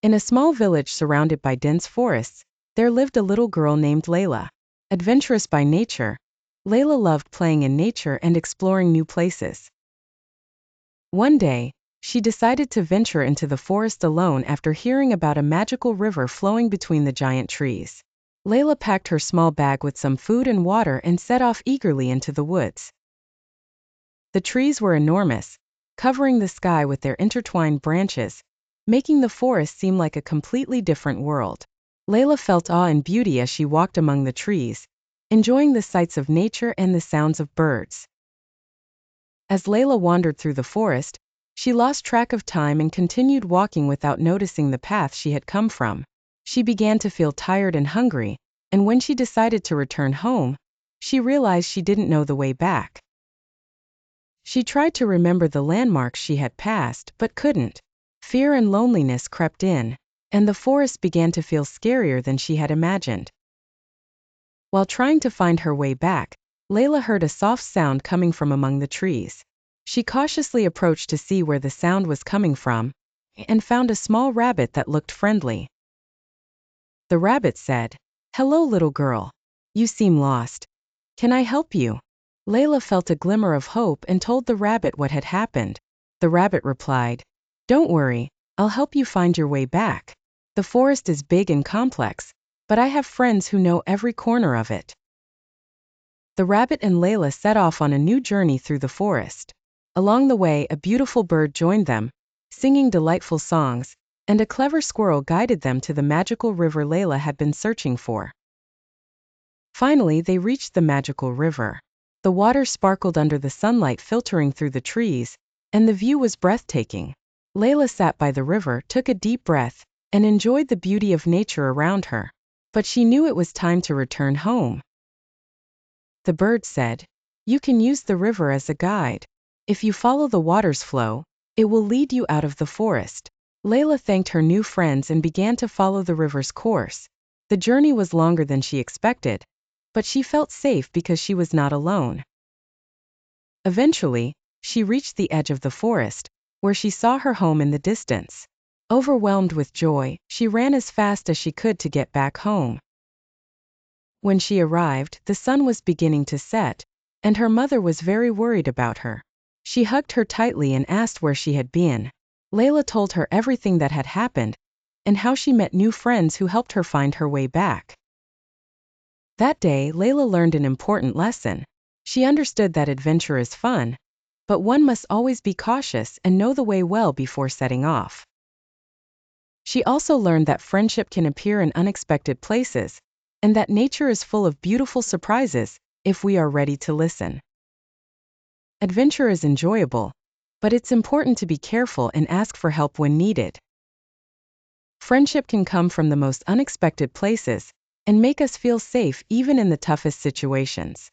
In a small village surrounded by dense forests, there lived a little girl named Leila. Adventurous by nature, Leila loved playing in nature and exploring new places. One day, she decided to venture into the forest alone after hearing about a magical river flowing between the giant trees. Leila packed her small bag with some food and water and set off eagerly into the woods. The trees were enormous, covering the sky with their intertwined branches, making the forest seem like a completely different world. Leila felt awe and beauty as she walked among the trees, enjoying the sights of nature and the sounds of birds. As Leila wandered through the forest, she lost track of time and continued walking without noticing the path she had come from. She began to feel tired and hungry, and when she decided to return home, she realized she didn't know the way back. She tried to remember the landmarks she had passed, but couldn't. Fear and loneliness crept in, and the forest began to feel scarier than she had imagined. While trying to find her way back, Leila heard a soft sound coming from among the trees. She cautiously approached to see where the sound was coming from, and found a small rabbit that looked friendly. The rabbit said, "Hello, little girl. You seem lost. Can I help you?" Leila felt a glimmer of hope and told the rabbit what had happened. The rabbit replied, "Don't worry, I'll help you find your way back. The forest is big and complex, but I have friends who know every corner of it." The rabbit and Leila set off on a new journey through the forest. Along the way, a beautiful bird joined them, singing delightful songs, and a clever squirrel guided them to the magical river Leila had been searching for. Finally, they reached the magical river. The water sparkled under the sunlight filtering through the trees, and the view was breathtaking. Leila sat by the river, took a deep breath, and enjoyed the beauty of nature around her. But she knew it was time to return home. The bird said, "You can use the river as a guide. If you follow the water's flow, it will lead you out of the forest." Leila thanked her new friends and began to follow the river's course. The journey was longer than she expected, but she felt safe because she was not alone. Eventually, she reached the edge of the forest, where she saw her home in the distance. Overwhelmed with joy, she ran as fast as she could to get back home. When she arrived, the sun was beginning to set, and her mother was very worried about her. She hugged her tightly and asked where she had been. Leila told her everything that had happened, and how she met new friends who helped her find her way back. That day, Leila learned an important lesson. She understood that adventure is fun, but one must always be cautious and know the way well before setting off. She also learned that friendship can appear in unexpected places, and that nature is full of beautiful surprises if we are ready to listen. Adventure is enjoyable, but it's important to be careful and ask for help when needed. Friendship can come from the most unexpected places and make us feel safe even in the toughest situations.